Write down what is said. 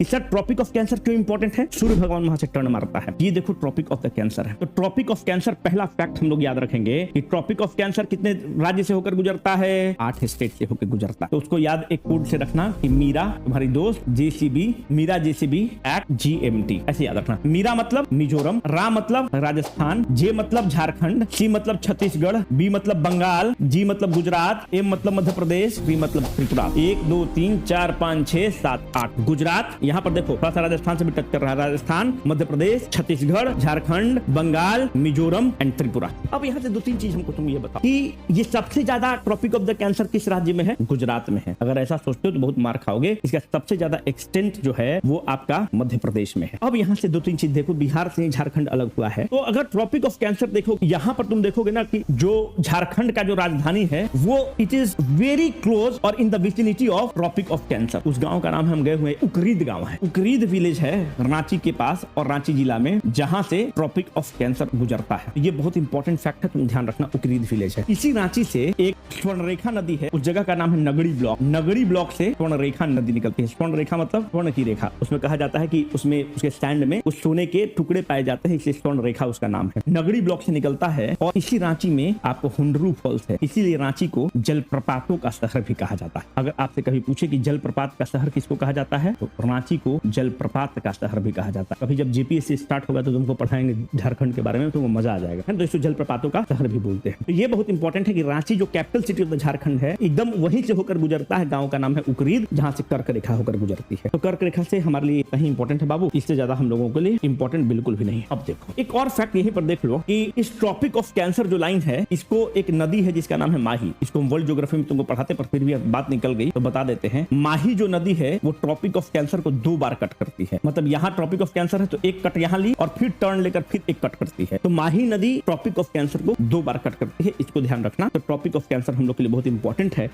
इसका tropic of cancer क्यों important है? सूर्य भगवान वहां से टर्न मारता है। ये देखो ट्रॉपिक ऑफ द कैंसर है। तो ट्रॉपिक ऑफ कैंसर पहला फैक्ट हम लोग याद रखेंगे कि ट्रॉपिक ऑफ कैंसर कितने राज्य से होकर गुजरता है? 8 स्टेट से होकर गुजरता है। तो उसको याद एक कोड से रखना कि मीरा तुम्हारी दोस्त JCB, Meera JCB at GMT, ऐसे याद रखना। मीरा मतलब मिजोरम, रा मतलब राजस्थान, जे मतलब झारखंड, सी मतलब छत्तीसगढ़, बी मतलब बंगाल, जी मतलब गुजरात, एम मतलब मध्य प्रदेश, बी मतलब त्रिपुरा। 1 2 3 4 5 6 7 8 गुजरात। यहाँ पर देखो थोड़ा सा राजस्थान से भी टच कर रहा है। राजस्थान, मध्य प्रदेश, छत्तीसगढ़, झारखंड, बंगाल, मिजोरम एंड त्रिपुरा। अब यहाँ से 2-3 चीज हमको तुम ये बताओ कि ये सबसे ज्यादा ट्रॉपिक ऑफ द कैंसर किस राज्य में है? गुजरात में है। अगर ऐसा सोचते हो तो बहुत मार खाओगे। इसका सबसे ज्यादा एक्सटेंट जो है वो आपका मध्य प्रदेश में है। अब यहाँ से 2-3 चीज देखो, बिहार से झारखंड अलग हुआ है। तो अगर ट्रॉपिक ऑफ कैंसर देखो, यहाँ पर तुम देखोगे ना कि जो झारखंड का जो राजधानी है वो इट इज वेरी क्लोज और in the vicinity of tropic of cancer. उस गांव का नाम हम गए हुए, उकरीद गांव है। उकरीद विलेज है रांची के पास और रांची जिला में, जहां से ट्रॉपिक ऑफ कैंसर गुजरता है। ये बहुत इंपॉर्टेंट फैक्ट है, तुम ध्यान रखना। उकरीद विलेज है। इसी रांची से एक स्वर्णरेखा नदी है, उस जगह का नाम है नगड़ी ब्लॉक। नगड़ी ब्लॉक से स्वर्णरेखा नदी निकलती है। स्वर्णरेखा मतलब स्वर्ण की रेखा। उसमें कहा जाता है कि उसमें उसके स्टैंड में उस सोने के टुकड़े पाए जाते हैं, इसलिए स्वर्णरेखा उसका नाम है। नगड़ी ब्लॉक से निकलता है और इसी रांची में आपको हुंडरू फॉल्स है, इसीलिए रांची को जलप्रपातों का शहर भी कहा जाता है। अगर आपसे कभी पूछे कि जलप्रपात का शहर किसको कहा जाता है, तो रांची को जलप्रपात का शहर भी कहा जाता है। कभी जब जीपीएससी स्टार्ट होगा तो तुमको पढ़ाएंगे झारखंड के बारे में, तो मजा आ जाएगा। है तो इसको जलप्रपातों का शहर भी बोलते हैं। तो ये बहुत इंपॉर्टेंट है कि रांची जो capital city of the Jharkhand है, एकदम वहीं से होकर गुजरता है। गांव का नाम है उकरीद, जहां से कर्क रेखा होकर गुजरती है। तो कर्क रेखा से हमारे लिए कहीं इंपॉर्टेंट है बाबू, इससे ज्यादा हम लोगों के लिए इंपॉर्टेंट बिल्कुल भी नहीं। अब देखो एक और फैक्ट यहीं पर देख लो कि इस ट्रॉपिक ऑफ कैंसर जो लाइन है, इसको एक नदी है जिसका नाम है माही। इसको हम वर्ल्ड ज्योग्राफी में तुमको पढ़ाते, पर फिर भी बात निकल गई तो बता देते हैं। माही जो नदी है वो ट्रॉपिक ऑफ कैंसर को 2 बार कट करती है। मतलब यहाँ ट्रॉपिक ऑफ कैंसर है तो एक कट यहाँ ली और फिर टर्न लेकर फिर एक कट करती है। तो माही नदी ट्रॉपिक ऑफ कैंसर को 2 बार कट करती है, इसको ध्यान रखना। तो ट्रॉपिक ऑफ कैंसर हम लोग के लिए बहुत इंपॉर्टेंट है।